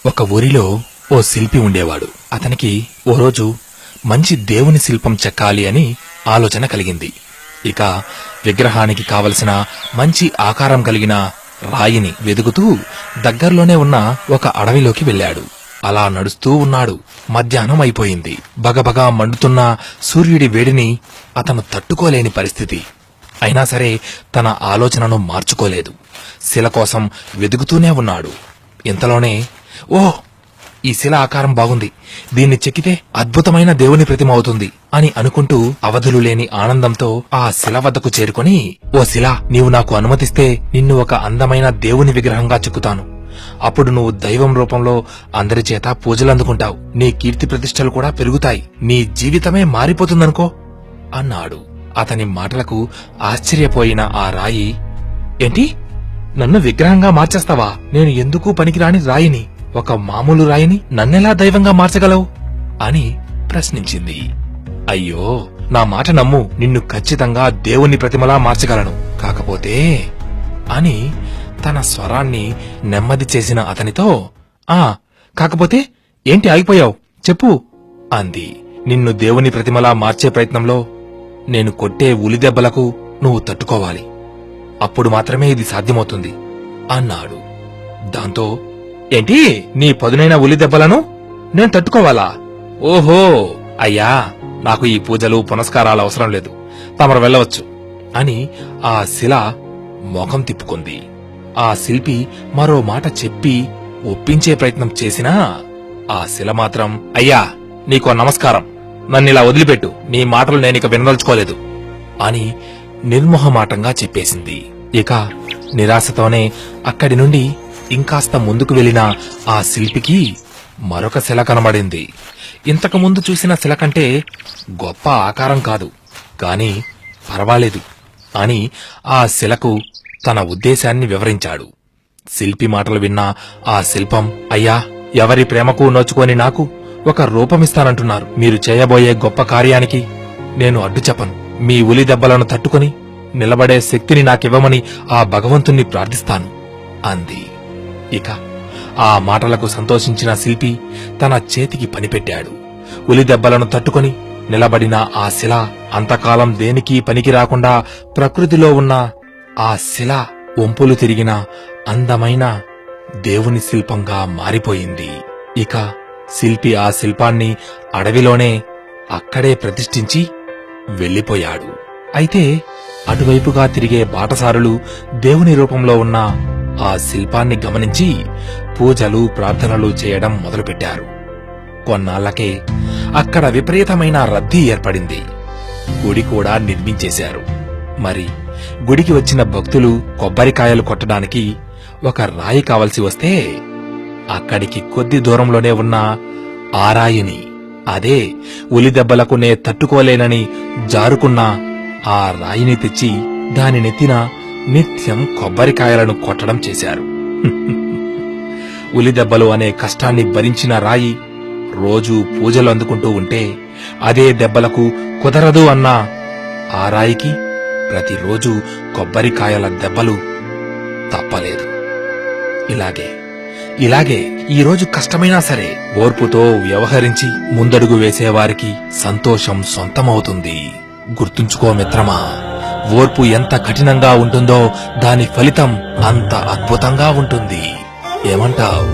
ఒక ఊరిలో ఓ శిల్పి ఉండేవాడు. అతనికి ఓ రోజు మంచి దేవుని శిల్పం చెక్కాలి అని ఆలోచన కలిగింది. ఇక విగ్రహానికి కావలసిన మంచి ఆకారం కలిగిన రాయిని వెదుగుతూ దగ్గర్లోనే ఉన్న ఒక అడవిలోకి వెళ్ళాడు. అలా నడుస్తూ ఉన్నాడు. మధ్యాహ్నం అయిపోయింది. బగబగా మండుతున్న సూర్యుడి వేడిని అతను తట్టుకోలేని పరిస్థితి. అయినా సరే తన ఆలోచనను మార్చుకోలేదు. శిల కోసం వెదుగుతూనే ఉన్నాడు. ఇంతలోనే ఓహ్, ఈ శిల ఆకారం బాగుంది, దీన్ని చెక్కితే అద్భుతమైన దేవుని ప్రతిమ అవుతుంది అని అనుకుంటూ అవధులు లేని ఆనందంతో ఆ శిల వద్దకు చేరుకుని, ఓ శిల, నీవు నాకు అనుమతిస్తే నిన్ను ఒక అందమైన దేవుని విగ్రహంగా చెక్కుతాను. అప్పుడు నువ్వు దైవం రూపంలో అందరి చేత పూజలందుకుంటావు. నీ కీర్తి ప్రతిష్టలు కూడా పెరుగుతాయి. నీ జీవితమే మారిపోతుందనుకో అన్నాడు. అతని మాటలకు ఆశ్చర్యపోయిన ఆ రాయి, ఏంటి, నన్ను విగ్రహంగా మార్చేస్తావా? నేను ఎందుకు పనికిరాని రాయిని, ఒక మామూలు రాయిని నన్నెలా దైవంగా మార్చగలవు అని ప్రశ్నించింది. అయ్యో, నా మాట నమ్ము, నిన్ను ఖచ్చితంగా దేవుని ప్రతిమలా మార్చగలను. కాకపోతే అని తన స్వరాన్ని నెమ్మది చేసిన అతనితో, కాకపోతే ఏంటి ఆగిపోయావు, చెప్పు అంది. నిన్ను దేవుని ప్రతిమలా మార్చే ప్రయత్నంలో నేను కొట్టే ఉలిదెబ్బలకు నువ్వు తట్టుకోవాలి. అప్పుడు మాత్రమే ఇది సాధ్యమవుతుంది అన్నాడు. దాంతో, ఏంటి, నీ పదునైన ఉలిదెబ్బలను నేను తట్టుకోవాలా? ఓహో అయ్యా, నాకు ఈ పూజలు పునస్కారాలు అవసరం లేదు, తమరు వెళ్ళవచ్చు అని ఆ శిల మొఖం తిప్పుకుంది. ఆ శిల్పి మరో మాట చెప్పి ఒప్పించే ప్రయత్నం చేసినా ఆ శిల మాత్రం, అయ్యా నీకో నమస్కారం, నన్నిలా వదిలిపెట్టు, నీ మాటలు నేనిక వినదలుచుకోలేదు అని నిర్మోహమాటంగా చెప్పేసింది. ఇక నిరాశతోనే అక్కడి నుండి ఇంకాస్త ముందుకు వెళ్లిన ఆ శిల్పికి మరొక శిల కనబడింది. ఇంతకుముందు చూసిన శిల కంటే గొప్ప ఆకారం కాదు, కాని పర్వాలేదు అని ఆ శిలకు తన ఉద్దేశాన్ని వివరించాడు. శిల్పి మాటలు విన్న ఆ శిల్పం, అయ్యా, ఎవరి ప్రేమకు నోచుకొని నాకు ఒక రూపమిస్తానంటున్నారు. మీరు చేయబోయే గొప్ప కార్యానికి నేను అడ్డు చెప్పను. మీ ఉలి దెబ్బలను తట్టుకుని నిలబడే శక్తిని నాకివ్వమని ఆ భగవంతుణ్ణి ప్రార్థిస్తాను అంది. ఇక ఆ మాటలకు సంతోషించిన శిల్పి తన చేతికి పనిపెట్టాడు. ఉలి దెబ్బలను తట్టుకుని నిలబడిన ఆ శిల అంతకాలం దేనికి పనికి రాకుండా ప్రకృతిలో ఉన్న ఆ శిల వంపులు తిరిగిన అందమైన దేవుని శిల్పంగా మారిపోయింది. ఇక శిల్పి ఆ శిల్పాన్ని అడవిలోనే అక్కడే ప్రతిష్ఠించి వెళ్లిపోయాడు. అయితే అటువైపుగా తిరిగే బాటసారులు దేవుని రూపంలో ఉన్న ఆ శిల్పాన్ని గమనించి పూజలు ప్రార్థనలు చేయడం మొదలుపెట్టారు. కొన్నాళ్లకే అక్కడ విపరీతమైన రద్దీ ఏర్పడింది. గుడి కూడా నిర్మించేశారు. మరి గుడికి వచ్చిన భక్తులు కొబ్బరికాయలు కొట్టడానికి ఒక రాయి కావలసి వస్తే అక్కడికి కొద్ది దూరంలోనే ఉన్న ఆ రాయిని, అదే ఉలిదెబ్బలకు నే తట్టుకోలేనని జారుకున్న ఆ రాయిని తెచ్చి దాని నెత్తిన నిత్యం కొబ్బరికాయలను కొట్టడం చేశారు. ఉలిదెబ్బలు అనే కష్టాన్ని భరించిన రాయి రోజూ పూజలు అందుకుంటూ ఉంటే అదే దెబ్బలకు కుదరదు అన్న ఆ రాయికి ప్రతిరోజు కొబ్బరికాయల దెబ్బలు తప్పలేదు. ఇలాగే ఈరోజు కష్టమైనా సరే ఓర్పుతో వ్యవహరించి ముందడుగు వేసేవారికి సంతోషం సొంతమవుతుంది. గుర్తుంచుకో మిత్రమా, ఓర్పు ఎంత కఠినంగా ఉంటుందో దాని ఫలితం అంత అద్భుతంగా ఉంటుంది. ఏమంటావ్?